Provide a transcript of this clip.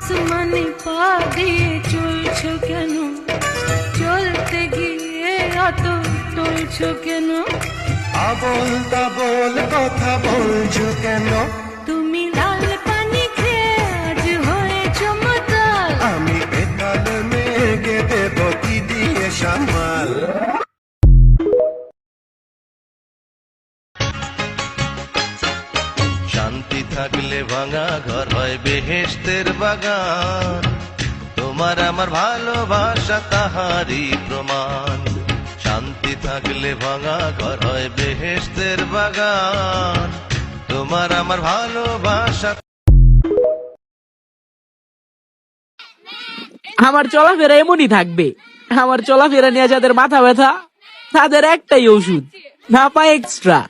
আসমানি পা দিয়ে চলছো কেন, চলতে গিয়ে অত টলছো কেন, আবল তাবল কথা বলছো কেন, তুমি লাল পানি খেয়ে আজ হয়েছো মাতাল। আমি বেতাল মেঘে দেব কি দিয়ে সামাল। শান্তি থাকলে ভাঙা ঘর হয় বেহেশতের বাগান, তোমার আমার ভালোবাসা তাহারই প্রমাণ। শান্তি থাকলে ভাঙা ঘর হয় বেহেশতের বাগান, তোমার আমার ভালোবাসা। আমার চলাফেরা এমনই থাকবে। আমার চলাফেরা নিয়ে যাদের মাথা ব্যথা তাদের একটাই ওষুধ, নাপা এক্সট্রা।